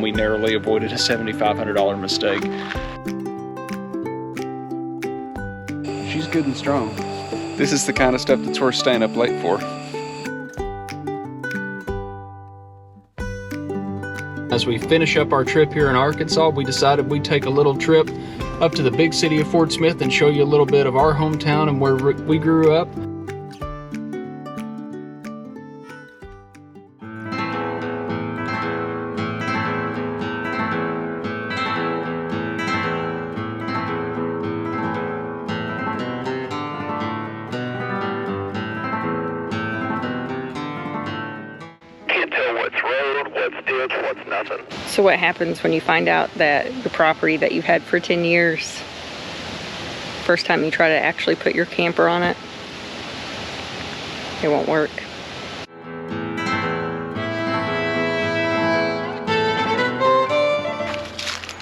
we narrowly avoided a $7,500 mistake. She's good and strong. This is the kind of stuff that's worth staying up late for. As we finish up our trip here in Arkansas, we decided we'd take a little trip up to the big city of Fort Smith and show you a little bit of our hometown and where we grew up. What's nothing. So what happens when you find out that the property that you've had for 10 years, first time you try to actually put your camper on it, it won't work?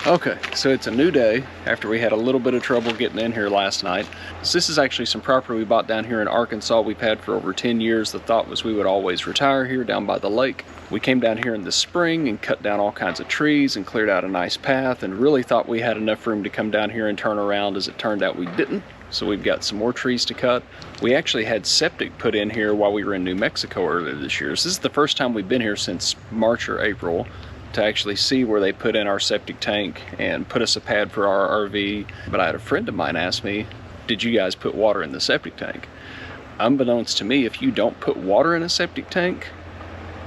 Okay, so it's a new day after we had a little bit of trouble getting in here last night. So this is actually some property we bought down here in Arkansas. We've had for over 10 years. The thought was we would always retire here down by the lake. We came down here in the spring and cut down all kinds of trees and cleared out a nice path and really thought we had enough room to come down here and turn around. As it turned out, we didn't. So we've got some more trees to cut. We actually had septic put in here while we were in New Mexico earlier this year. So this is the first time we've been here since March or April to actually see where they put in our septic tank and put us a pad for our RV. But I had a friend of mine ask me, did you guys put water in the septic tank? Unbeknownst to me, if you don't put water in a septic tank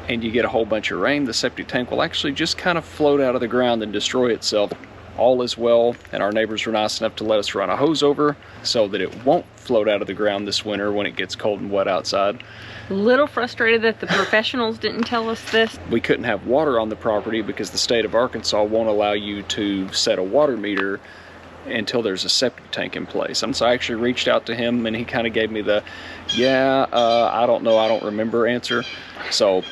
and you get a whole bunch of rain, the septic tank will actually just kind of float out of the ground and destroy itself. All is well, and our neighbors were nice enough to let us run a hose over so that it won't float out of the ground this winter when it gets cold and wet outside. A little frustrated that the professionals didn't tell us this. We couldn't have water on the property because the state of Arkansas won't allow you to set a water meter until there's a septic tank in place. And so I actually reached out to him and he kind of gave me the, I don't know, I don't remember answer. So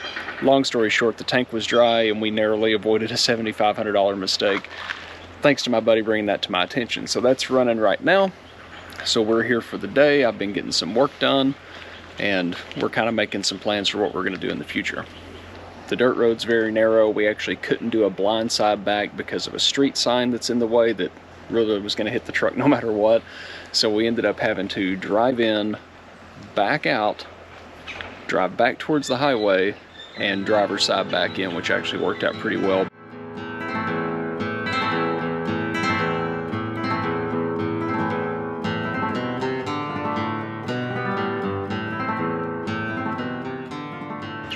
long story short, the tank was dry and we narrowly avoided a $7,500 mistake. Thanks to my buddy bringing that to my attention. So that's running right now. So we're here for the day. I've been getting some work done and we're kind of making some plans for what we're going to do in the future. The dirt road's very narrow. We actually couldn't do a blind side back because of a street sign that's in the way that really was going to hit the truck no matter what. So we ended up having to drive in, back out, drive back towards the highway, and driver's side back in, which actually worked out pretty well.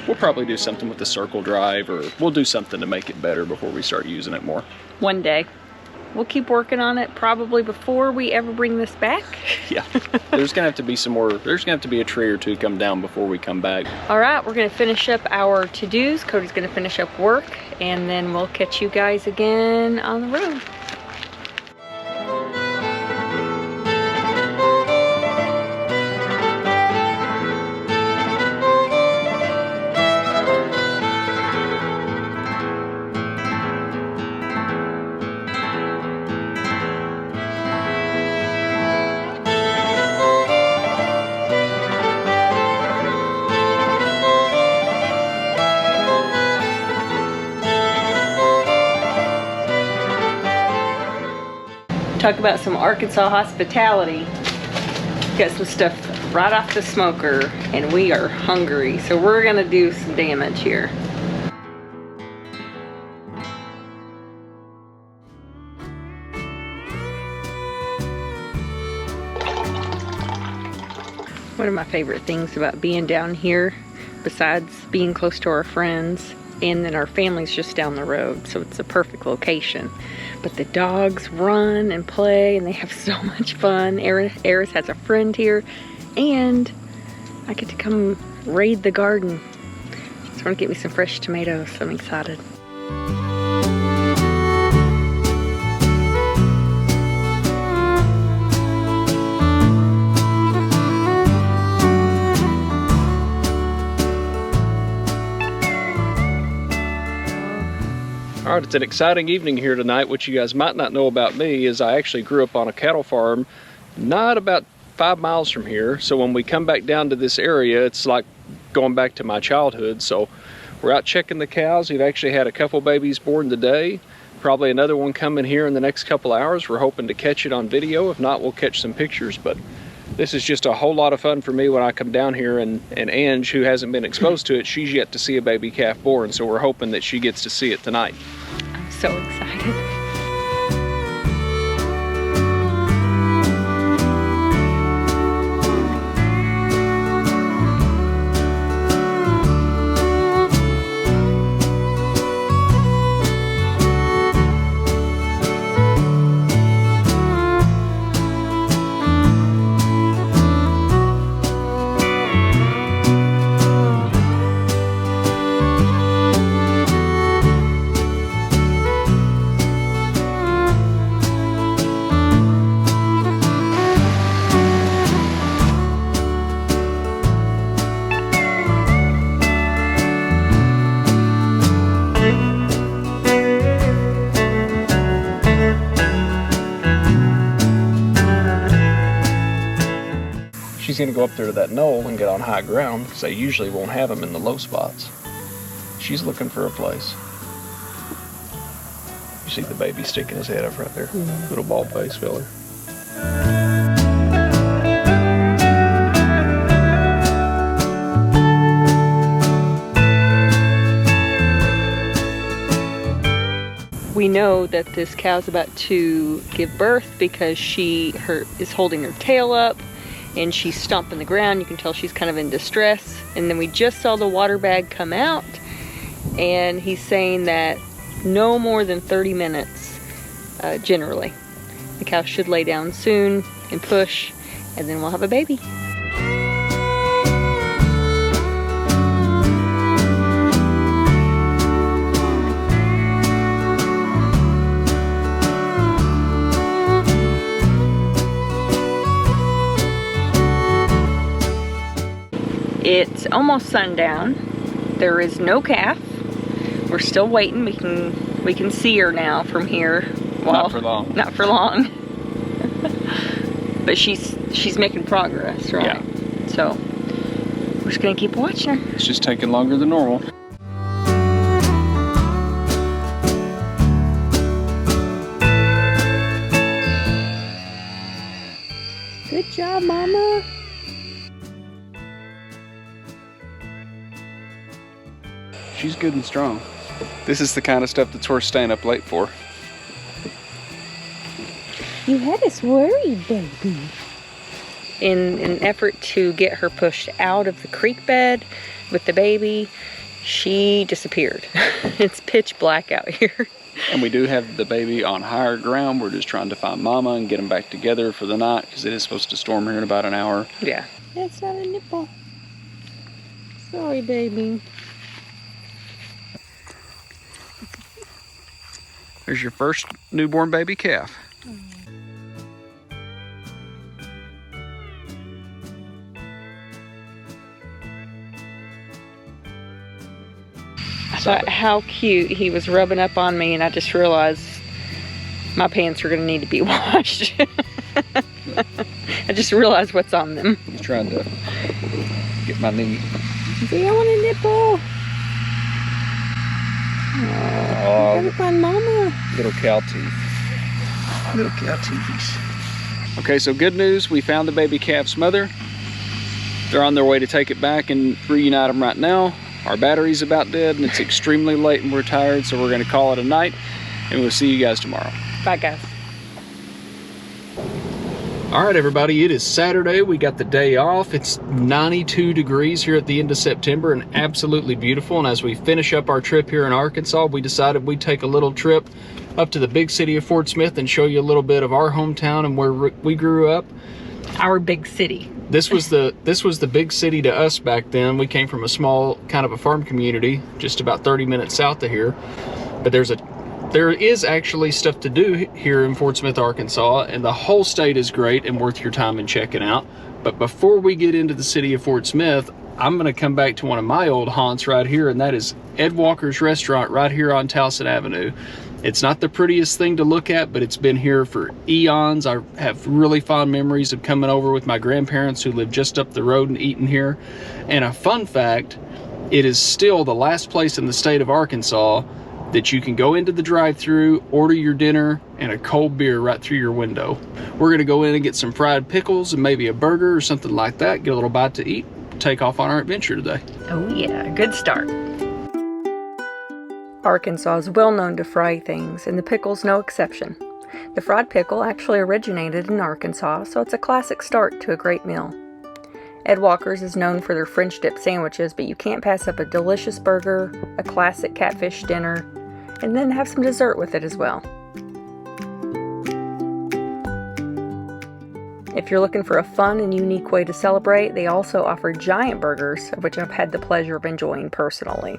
We'll probably do something with the circle drive, or we'll do something to make it better before we start using it more. One day. We'll keep working on it probably before we ever bring this back. Yeah, there's gonna have to be some more, there's gonna have to be a tree or two come down before we come back. All right, we're gonna finish up our to-dos. Cody's gonna finish up work, and then we'll catch you guys again on the road. Talk about some Arkansas hospitality. Got some stuff right off the smoker and we are hungry, so we're gonna do some damage here. One of my favorite things about being down here, besides being close to our friends, and then our family's just down the road, so it's a perfect location. But the dogs run and play and they have so much fun. Eris has a friend here and I get to come raid the garden. So I'm gonna get me some fresh tomatoes, so I'm excited. All right, it's an exciting evening here tonight. What you guys might not know about me is I actually grew up on a cattle farm not about 5 miles from here. So when we come back down to this area, it's like going back to my childhood. So We're out checking the cows. We've actually had a couple babies born today. Probably another one coming here in the next couple hours. We're hoping to catch it on video. If not, we'll catch some pictures. But this is just a whole lot of fun for me when I come down here, and Ange, who hasn't been exposed to it, she's yet to see a baby calf born. So we're hoping that she gets to see it tonight. I'm so excited. She's gonna go up there to that knoll and get on high ground because they usually won't have them in the low spots. She's looking for a place. You see the baby sticking his head up right there? Yeah. Little bald face fella. We know that this cow's about to give birth because she is holding her tail up and she's stomping the ground. You can tell she's kind of in distress. And then we just saw the water bag come out, and he's saying that no more than 30 minutes, generally. The cow should lay down soon and push, and then we'll have a baby. It's almost sundown. There is no calf. We're still waiting. We can see her now from here. Well, not for long. Not for long. But she's making progress, right? Yeah. So we're just gonna keep watching her. It's just taking longer than normal. Good job, Mama. She's good and strong. This is the kind of stuff that's worth staying up late for. You had us worried, baby. In an effort to get her pushed out of the creek bed with the baby, she disappeared. It's pitch black out here. And we do have the baby on higher ground. We're just trying to find Mama and get them back together for the night because it is supposed to storm here in about an hour. Yeah. That's not a nipple. Sorry, baby. There's your first newborn baby calf. I thought how cute he was rubbing up on me, and I just realized my pants are going to need to be washed. I just realized what's on them. He's trying to get my knee. See, I want a nipple. Oh, gotta find Mama. Little cow teeth. Little cow teethies. Okay, so good news. We found the baby calf's mother. They're on their way to take it back and reunite them right now. Our battery's about dead and it's extremely late and we're tired, so we're gonna call it a night and we'll see you guys tomorrow. Bye, guys. All right, everybody, it is Saturday. We got the day off. It's 92 degrees here at the end of September and absolutely beautiful. And as we finish up our trip here in Arkansas, we decided we'd take a little trip up to the big city of Fort Smith and show you a little bit of our hometown and where we grew up. Our big city. This was the big city to us back then. We came from a small kind of a farm community just about 30 minutes south of here. But there is actually stuff to do here in Fort Smith, Arkansas, and the whole state is great and worth your time in checking out. But before we get into the city of Fort Smith, I'm gonna come back to one of my old haunts right here, and that is Ed Walker's Restaurant right here on Towson Avenue. It's not the prettiest thing to look at, but it's been here for eons. I have really fond memories of coming over with my grandparents who live just up the road and eating here. And a fun fact, It is still the last place in the state of Arkansas that you can go into the drive-thru, order your dinner, and a cold beer right through your window. We're gonna go in and get some fried pickles and maybe a burger or something like that, get a little bite to eat, take off on our adventure today. Oh yeah, good start. Arkansas is well known to fry things, and the pickle's no exception. The fried pickle actually originated in Arkansas, so it's a classic start to a great meal. Ed Walker's is known for their French dip sandwiches, but you can't pass up a delicious burger, a classic catfish dinner, and then have some dessert with it as well. If you're looking for a fun and unique way to celebrate, they also offer giant burgers, of which I've had the pleasure of enjoying personally.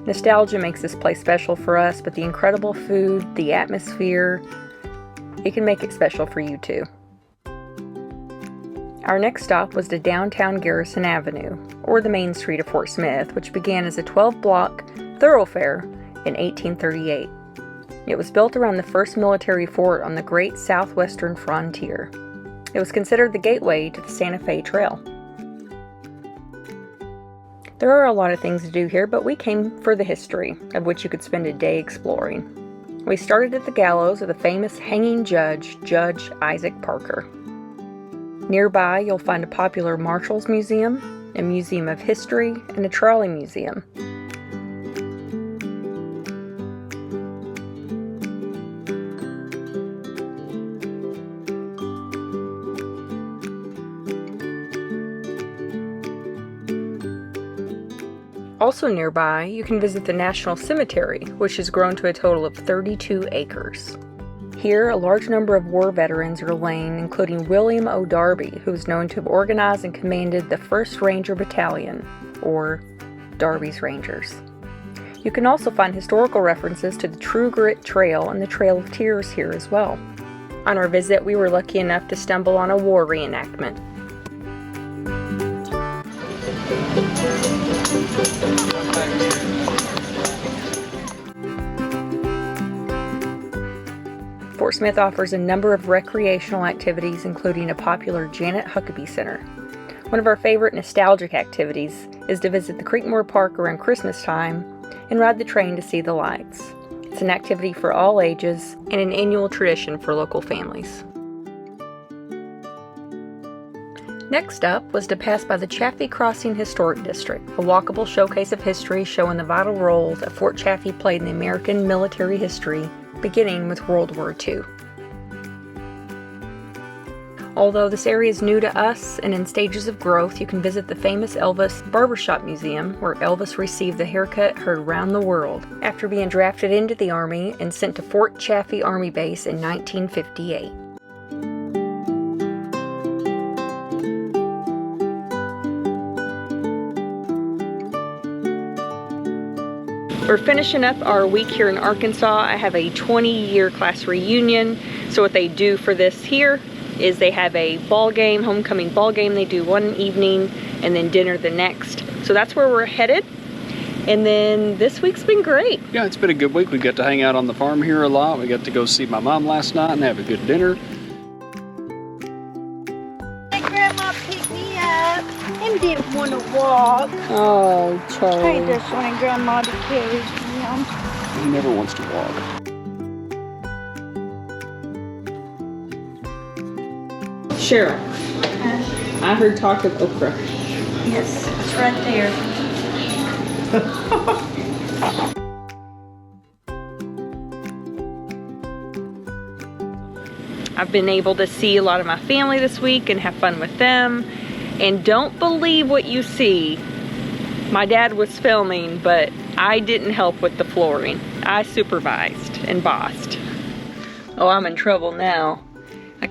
Nostalgia makes this place special for us, but the incredible food, the atmosphere, it can make it special for you too. Our next stop was to downtown Garrison Avenue, or the main street of Fort Smith, which began as a 12-block thoroughfare in 1838. It was built around the first military fort on the great southwestern frontier. It was considered the gateway to the Santa Fe Trail. There are a lot of things to do here, but we came for the history, of which you could spend a day exploring. We started at the gallows of the famous hanging judge, Judge Isaac Parker. Nearby, you'll find a popular Marshals Museum, a museum of history, and a trolley museum. Also nearby, you can visit the National Cemetery, which has grown to a total of 32 acres. Here, a large number of war veterans are laying, including William O. Darby, who is known to have organized and commanded the 1st Ranger Battalion, or Darby's Rangers. You can also find historical references to the True Grit Trail and the Trail of Tears here as well. On our visit, we were lucky enough to stumble on a war reenactment. Fort Smith offers a number of recreational activities, including a popular Janet Huckabee Center. One of our favorite nostalgic activities is to visit the CreekMore Park around Christmas time and ride the train to see the lights. It's an activity for all ages and an annual tradition for local families. Next up was to pass by the Chaffee Crossing Historic District, a walkable showcase of history showing the vital role that Fort Chaffee played in the American military history, beginning with World War II. Although this area is new to us and in stages of growth, you can visit the famous Elvis Barbershop Museum, where Elvis received the haircut heard around the world after being drafted into the Army and sent to Fort Chaffee Army Base in 1958. We're finishing up our week here in Arkansas. I have a 20-year class reunion. So what they do for this here is they have a ball game, homecoming ball game. They do one evening and then dinner the next. So that's where we're headed. And then this week's been great. Yeah, it's been a good week. We got to hang out on the farm here a lot. We got to go see my mom last night and have a good dinner. Hey, Grandma picked me up and didn't want to walk. Oh, I Charlie. just wanted Grandma to carry him. He never wants to walk. Cheryl, I heard talk of okra. Yes, it's right there. I've been able to see a lot of my family this week and have fun with them. And don't believe what you see. My dad was filming, but I didn't help with the flooring. I supervised and bossed. Oh, I'm in trouble now. I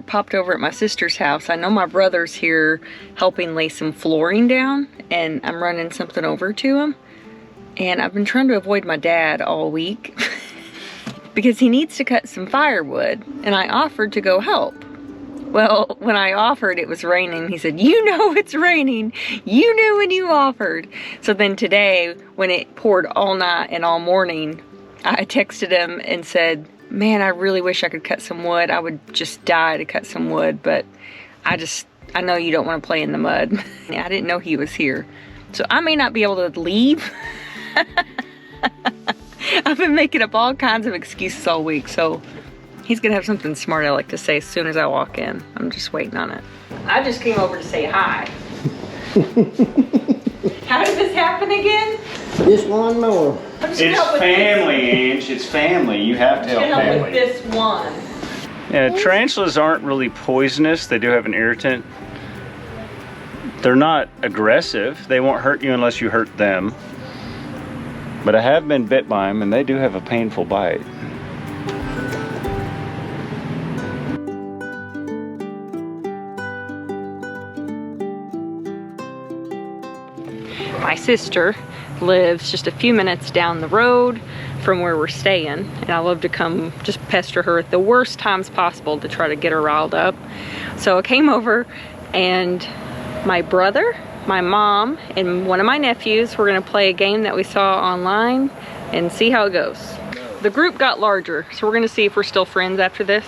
popped over at my sister's house. I know my brother's here helping lay some flooring down, and I'm running something over to him. And I've been trying to avoid my dad all week because he needs to cut some firewood, and I offered to go help. Well, when I offered, it was raining. He said, "You know it's raining. You knew when you offered." So then today, when it poured all night and all morning, I texted him and said, Man, I really wish I could cut some wood. I would just die to cut some wood, but I know you don't want to play in the mud. I didn't know he was here. So I may not be able to leave. I've been making up all kinds of excuses all week, so he's gonna have something smart I like to say as soon as I walk in. I'm just waiting on it. I just came over to say hi. How did this happen again? Just one more. It's family, Ange. It's family. You have to help family. With this one. Yeah, tarantulas aren't really poisonous. They do have an irritant. They're not aggressive. They won't hurt you unless you hurt them. But I have been bit by them, and they do have a painful bite. My sister lives just a few minutes down the road from where we're staying, and I love to come just pester her at the worst times possible to try to get her riled up. So I came over, and my brother, my mom, and one of my nephews were gonna play a game that we saw online and see how it goes. The group got larger, so we're gonna see if we're still friends after this.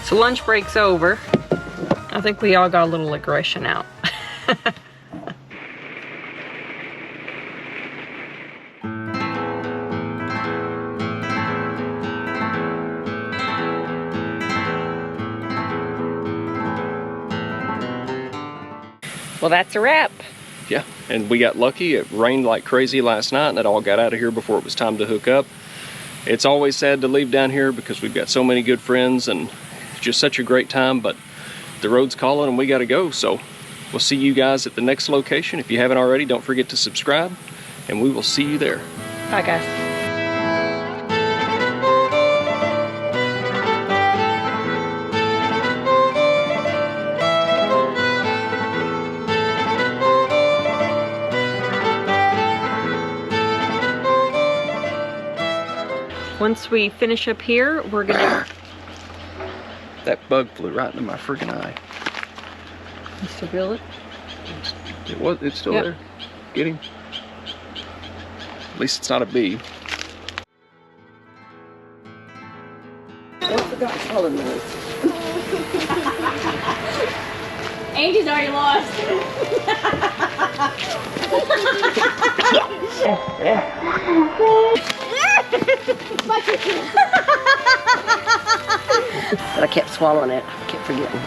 So lunch break's over. I think we all got a little aggression out. Well, that's a wrap. Yeah, and we got lucky. It rained like crazy last night, and it all got out of here before it was time to hook up. It's always sad to leave down here because we've got so many good friends and just such a great time, but the road's calling and we got to go. So we'll see you guys at the next location. If you haven't already, don't forget to subscribe, and we will see you there. Bye, guys. Once we finish up here, we're gonna... That bug flew right into my freaking eye. You still feel it? It's still Yep. there. Get him. At least it's not a bee. What's the guy calling me? Angie's already lost. But I kept swallowing it. I kept forgetting.